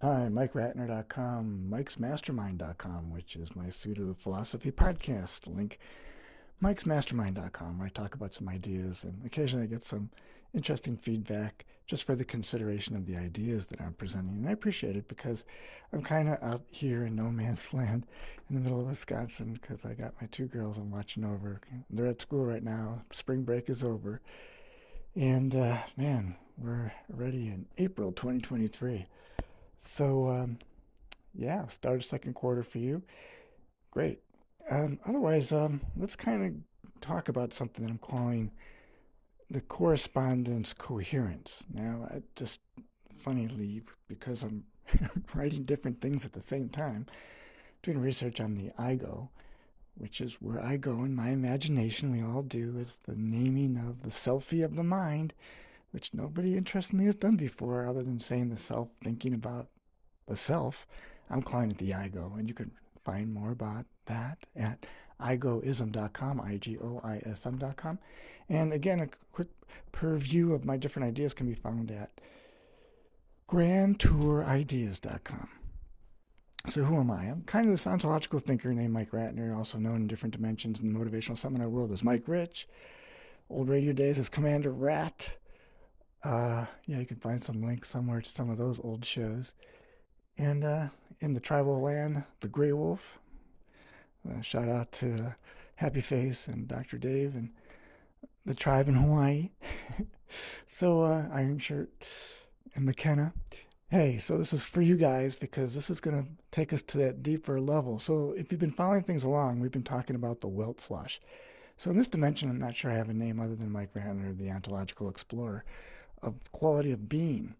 Hi, MikeRatner.com, Mike'sMastermind.com, which is my pseudo-philosophy podcast link, Mike'sMastermind.com, where I talk about some ideas and occasionally I get some interesting feedback just for the consideration of the ideas that I'm presenting. And I appreciate it because I'm kind of out here in no man's land in the middle of Wisconsin because I got my two girls I'm watching over. They're at school right now. Spring break is over. And man, we're already in April 2023. So, yeah, start a second quarter for you. Great. Otherwise, let's kind of talk about something that I'm calling the correspondence coherence. Now, I just funnily, because I'm writing different things at the same time, doing research on the ego, which is where I go in my imagination. We all do. It's the naming of the selfie of the mind, which nobody interestingly has done before, other than saying the self, thinking about the self. I'm calling it the ego, and you can find more about that at igoism.com, igoism.com. And again, a quick purview of my different ideas can be found at grandtourideas.com. So who am I? I'm kind of this ontological thinker named Mike Ratner, also known in different dimensions in the motivational seminar world as Mike Rich, old radio days as Commander Rat. Yeah, you can find some links somewhere to some of those old shows. And in the tribal land, the Grey Wolf. Shout out to Happy Face and Dr. Dave and the tribe in Hawaii. So, Iron Shirt and McKenna. Hey, so this is for you guys because this is going to take us to that deeper level. So, if you've been following things along, we've been talking about the Welt Slosh. So, in this dimension, I'm not sure I have a name other than Mike Randner, the ontological explorer of quality of being.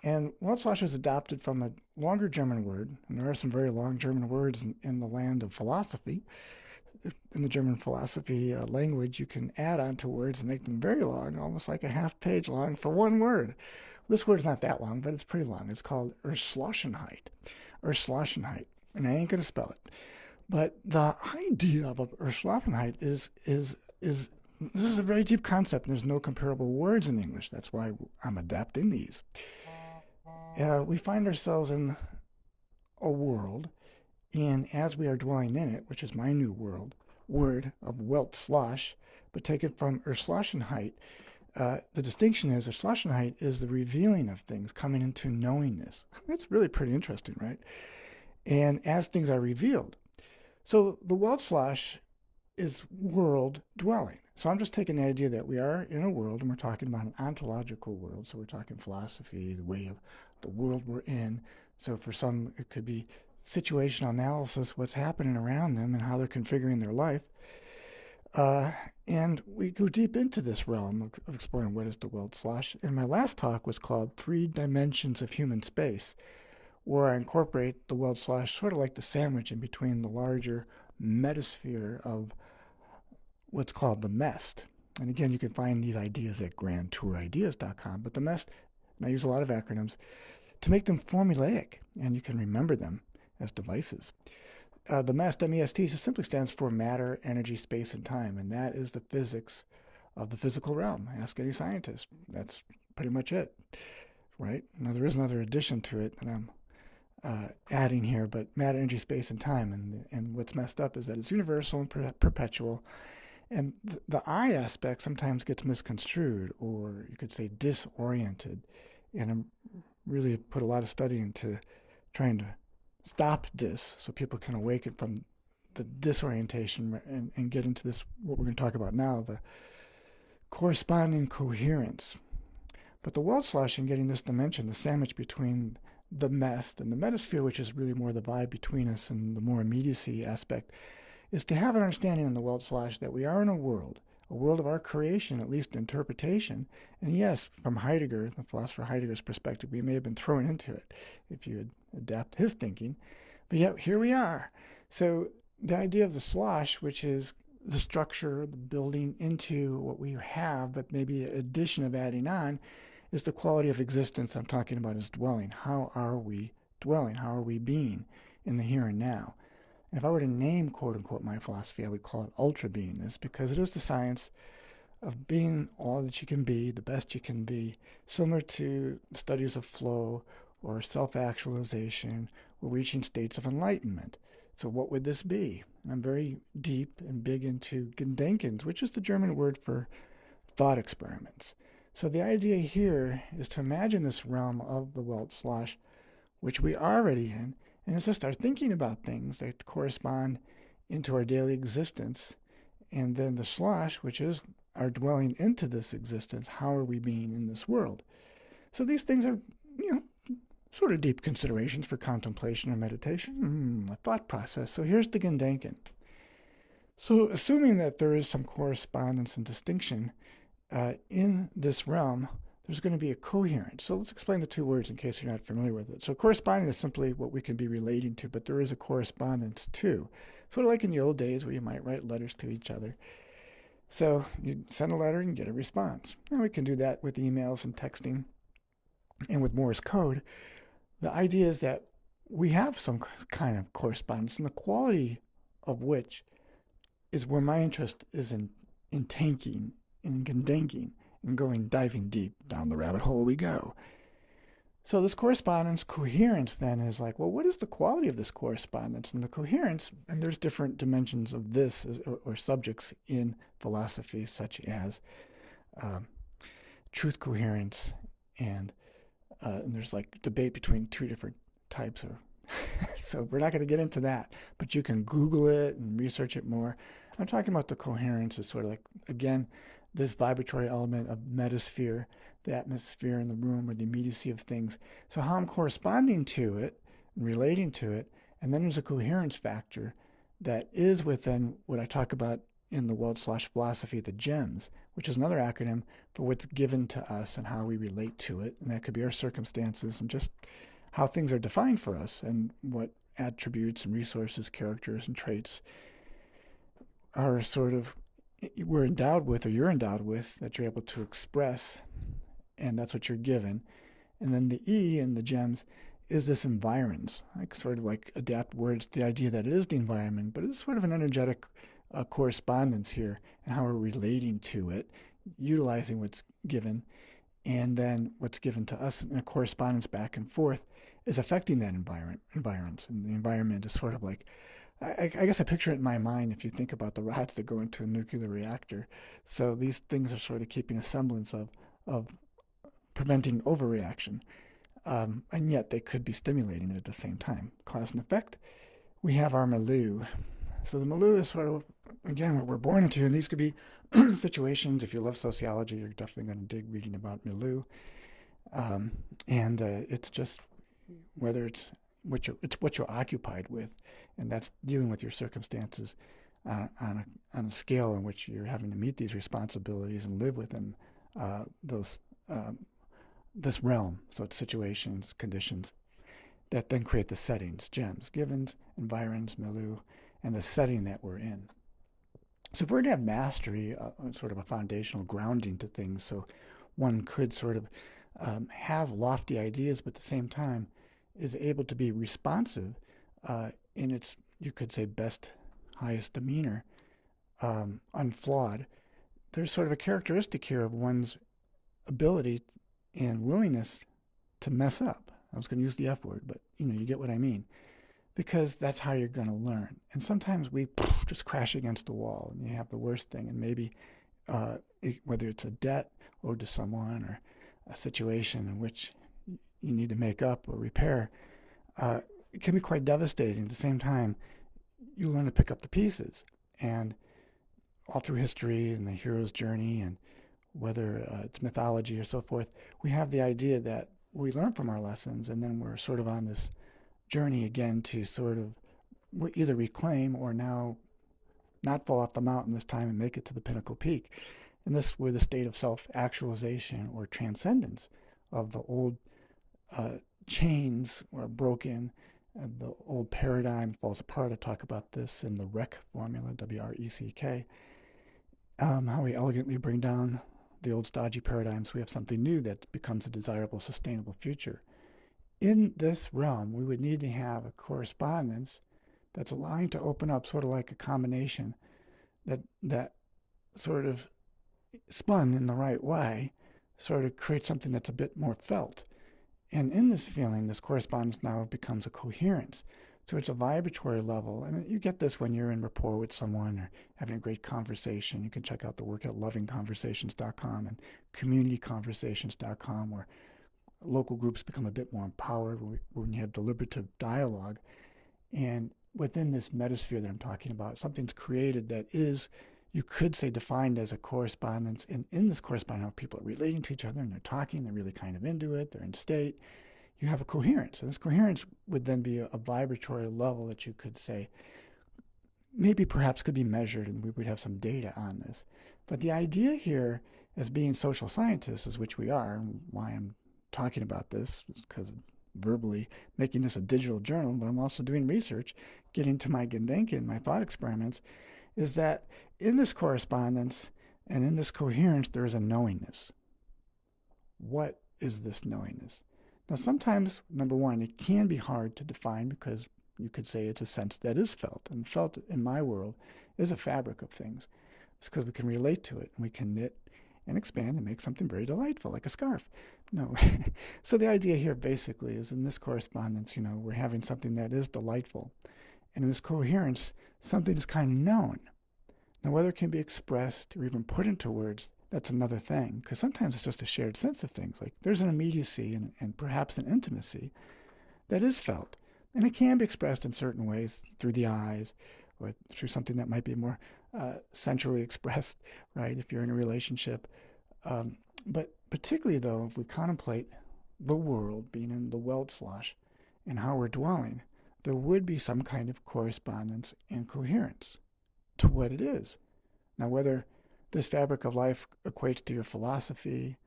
And Weltschloss was adopted from a longer German word, and there are some very long German words in the land of philosophy. In the German philosophy language, you can add on to words and make them very long, almost like a half page long for one word. This word's not that long, but it's pretty long. It's called Erschlossenheit. Erschlossenheit. And I ain't going to spell it. But the idea of Erschlossenheit is this is a very deep concept, and there's no comparable words in English. That's why I'm adapting these. We find ourselves in a world, and as we are dwelling in it, which is my new word of Weltschloss, but taken from Erschlossenheit, the distinction is Erschlossenheit is the revealing of things, coming into knowingness. That's really pretty interesting, right? And as things are revealed. So the Weltschloss is world dwelling. So I'm just taking the idea that we are in a world and we're talking about an ontological world. So we're talking philosophy, the way of the world we're in. So for some, it could be situational analysis, what's happening around them and how they're configuring their life. Uh, and we go deep into this realm of exploring what is the world slash. And my last talk was called Three Dimensions of Human Space, where I incorporate the world slash sort of like the sandwich in between the larger metasphere of what's called the MEST. And again, you can find these ideas at grandtourideas.com. But the MEST, and I use a lot of acronyms, to make them formulaic, and you can remember them as devices. The MEST, M-E-S-T, just simply stands for matter, energy, space, and time, and that is the physics of the physical realm. Ask any scientist. That's pretty much it, right? Now, there is another addition to it that I'm adding here, but matter, energy, space, and time. And what's messed up is that it's universal and perpetual. And the I aspect sometimes gets misconstrued, or you could say disoriented. And I'm really put a lot of study into trying to stop dis so people can awaken from the disorientation and get into this, what we're going to talk about now, the corresponding coherence. But the world sloshing, getting this dimension, the sandwich between the MEST and the metasphere, which is really more the vibe between us and the more immediacy aspect, is to have an understanding in the world slash that we are in a world of our creation, at least interpretation. And yes, from Heidegger, the philosopher Heidegger's perspective, we may have been thrown into it if you adapt his thinking. But yet, here we are. So the idea of the slosh, which is the structure, the building into what we have, but maybe an addition of adding on, is the quality of existence I'm talking about is dwelling. How are we dwelling? How are we being in the here and now? And if I were to name, quote unquote, my philosophy, I would call it ultra beingness because it is the science of being all that you can be, the best you can be, similar to studies of flow or self-actualization, or reaching states of enlightenment. So what would this be? I'm very deep and big into Gedenkens, which is the German word for thought experiments. So the idea here is to imagine this realm of the Welt slash, which we are already in, and is to start thinking about things that correspond into our daily existence, and then the slash, which is our dwelling into this existence. How are we being in this world? So these things are, sort of deep considerations for contemplation or meditation, a thought process. So here's the Gedenken. So assuming that there is some correspondence and distinction in this realm, there's going to be a coherence. So let's explain the two words in case you're not familiar with it. So corresponding is simply what we can be relating to, but there is a correspondence too. Sort of like in the old days where you might write letters to each other. So you send a letter and get a response. Now we can do that with emails and texting and with Morse code. The idea is that we have some kind of correspondence, and the quality of which is where my interest is in tanking, in gedenking, and diving deep down the rabbit hole we go. So this correspondence coherence then is like, well, what is the quality of this correspondence? And the coherence, and there's different dimensions of this or subjects in philosophy, such as truth coherence, and there's like debate between two different types of so we're not going to get into that, but you can Google it and research it more. I'm talking about the coherence as sort of like, again, this vibratory element of metasphere, the atmosphere in the room, or the immediacy of things. So how I'm corresponding to it and relating to it, and then there's a coherence factor that is within what I talk about in the Welt slash philosophy, the GEMS, which is another acronym for what's given to us and how we relate to it. And that could be our circumstances and just how things are defined for us and what attributes and resources, characters and traits are sort of we're endowed with, or you're endowed with, that you're able to express, and that's what you're given. And then the E in the GEMS is this environs, like sort of like adapt words, the idea that it is the environment, but it's sort of an energetic correspondence here and how we're relating to it, utilizing what's given, and then what's given to us in a correspondence back and forth is affecting that environment. And the environment is sort of like, I guess I picture it in my mind if you think about the rods that go into a nuclear reactor. So these things are sort of keeping a semblance of preventing overreaction. And yet they could be stimulating it at the same time. Cause and effect. We have our milieu. So the milieu is sort of, again, what we're born into. And these could be situations. If you love sociology, you're definitely going to dig reading about milieu. It's just whether it's what you're occupied with, and that's dealing with your circumstances on a scale in which you're having to meet these responsibilities and live within this realm. So it's situations, conditions that then create the settings, GEMS, givens, environs, milieu, and the setting that we're in. So if we're to have mastery, sort of a foundational grounding to things, so one could sort of have lofty ideas, but at the same time is able to be responsive in its, you could say, best, highest demeanor, unflawed. There's sort of a characteristic here of one's ability and willingness to mess up. I was going to use the F word, but you get what I mean. Because that's how you're going to learn. And sometimes we just crash against the wall and you have the worst thing. And maybe whether it's a debt owed to someone or a situation in which you need to make up or repair, it can be quite devastating. At the same time, you learn to pick up the pieces. And all through history and the hero's journey, and whether it's mythology or so forth, we have the idea that we learn from our lessons, and then we're sort of on this journey again to sort of either reclaim or now not fall off the mountain this time and make it to the pinnacle peak. And this were the state of self-actualization or transcendence of the old chains were broken, and the old paradigm falls apart. I talk about this in the REC formula, W-R-E-C-K, how we elegantly bring down the old stodgy paradigms. We have something new that becomes a desirable, sustainable future. In this realm, we would need to have a correspondence that's allowing to open up sort of like a combination that sort of spun in the right way, sort of create something that's a bit more felt. And in this feeling, this correspondence now becomes a coherence. So it's a vibratory level. And you get this when you're in rapport with someone or having a great conversation. You can check out the work at lovingconversations.com and communityconversations.com, where local groups become a bit more empowered when you have deliberative dialogue. And within this metasphere that I'm talking about, something's created that is, you could say, defined as a correspondence. And in this correspondence, people are relating to each other and they're talking, they're really kind of into it, they're in state. You have a coherence. And this coherence would then be a vibratory level that you could say maybe perhaps could be measured, and we would have some data on this. But the idea here, as being social scientists, as which we are, and why I'm talking about this, because verbally making this a digital journal, but I'm also doing research, getting to my Gedenken, my thought experiments, is that in this correspondence and in this coherence, there is a knowingness. What is this knowingness? Now, sometimes, number one, it can be hard to define because you could say it's a sense that is felt. And felt in my world is a fabric of things. It's because we can relate to it and we can knit and expand and make something very delightful, like a scarf. No. So the idea here basically is in this correspondence, we're having something that is delightful. And in this coherence, something is kind of known. Now, whether it can be expressed or even put into words, that's another thing, because sometimes it's just a shared sense of things. Like there's an immediacy and perhaps an intimacy that is felt. And it can be expressed in certain ways through the eyes or through something that might be more sensually expressed, right, if you're in a relationship. But particularly, though, if we contemplate the world being in the Weltslosh and how we're dwelling, there would be some kind of correspondence and coherence to what it is. Now, whether this fabric of life equates to your philosophy,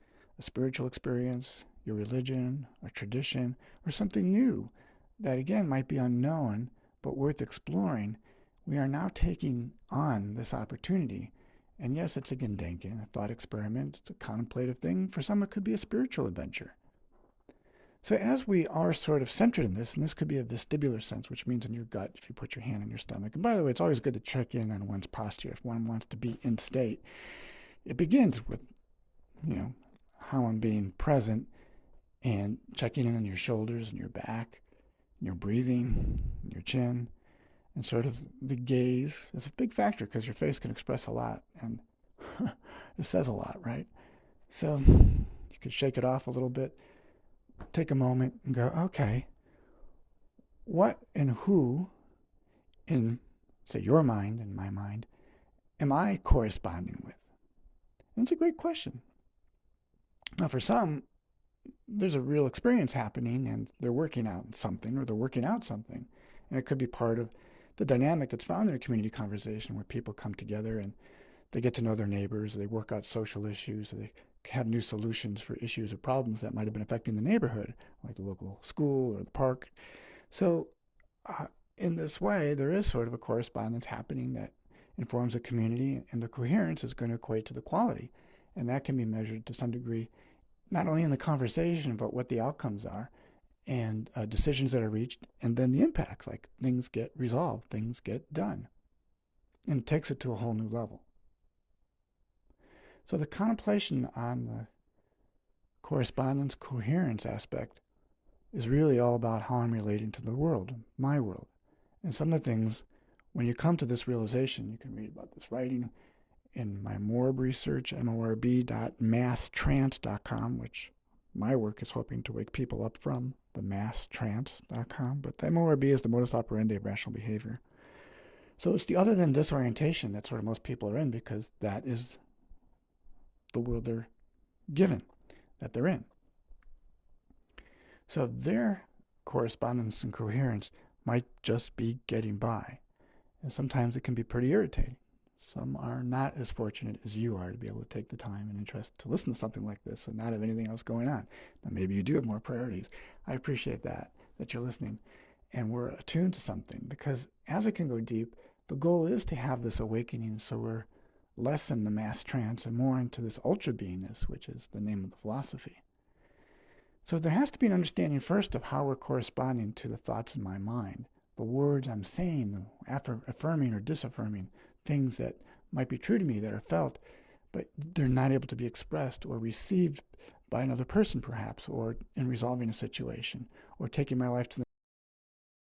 a spiritual experience, your religion, a tradition, or something new that, again, might be unknown but worth exploring, we are now taking on this opportunity. And yes, it's a Gedenken, a thought experiment. It's a contemplative thing. For some, it could be a spiritual adventure. So as we are sort of centered in this, and this could be a vestibular sense, which means in your gut if you put your hand on your stomach. And by the way, it's always good to check in on one's posture if one wants to be in state. It begins with, how I'm being present and checking in on your shoulders and your back, and your breathing, and your chin, and sort of the gaze is a big factor because your face can express a lot, and it says a lot, right? So you could shake it off a little bit, take a moment and go, okay, what and who in, say, your mind and my mind, am I corresponding with? And it's a great question. Now, for some, there's a real experience happening and they're working out something or they're working out something. And it could be part of the dynamic that's found in a community conversation where people come together and they get to know their neighbors, they work out social issues, they have new solutions for issues or problems that might have been affecting the neighborhood, like the local school or the park. So in this way, there is sort of a correspondence happening that informs a community, and the coherence is going to equate to the quality. And that can be measured to some degree, not only in the conversation, but what the outcomes are and decisions that are reached, and then the impacts, like things get resolved, things get done. And it takes it to a whole new level. So the contemplation on the correspondence coherence aspect is really all about how I'm relating to the world, my world. And some of the things, when you come to this realization, you can read about this writing in my MORB research, morb.masstrance.com, which my work is hoping to wake people up from, the masstrance.com. But the MORB is the modus operandi of rational behavior. So it's the other than disorientation that sort of most people are in, because that is the world they're given, that they're in. So their correspondence and coherence might just be getting by. And sometimes it can be pretty irritating. Some are not as fortunate as you are to be able to take the time and interest to listen to something like this and not have anything else going on. Now, maybe you do have more priorities. I appreciate that you're listening and we're attuned to something, because as it can go deep, the goal is to have this awakening so we're less in the mass trance and more into this ultra beingness, which is the name of the philosophy. So there has to be an understanding first of how we're corresponding to the thoughts in my mind, the words I'm saying, affirming or disaffirming, things that might be true to me that are felt, but they're not able to be expressed or received by another person perhaps, or in resolving a situation, or taking my life to the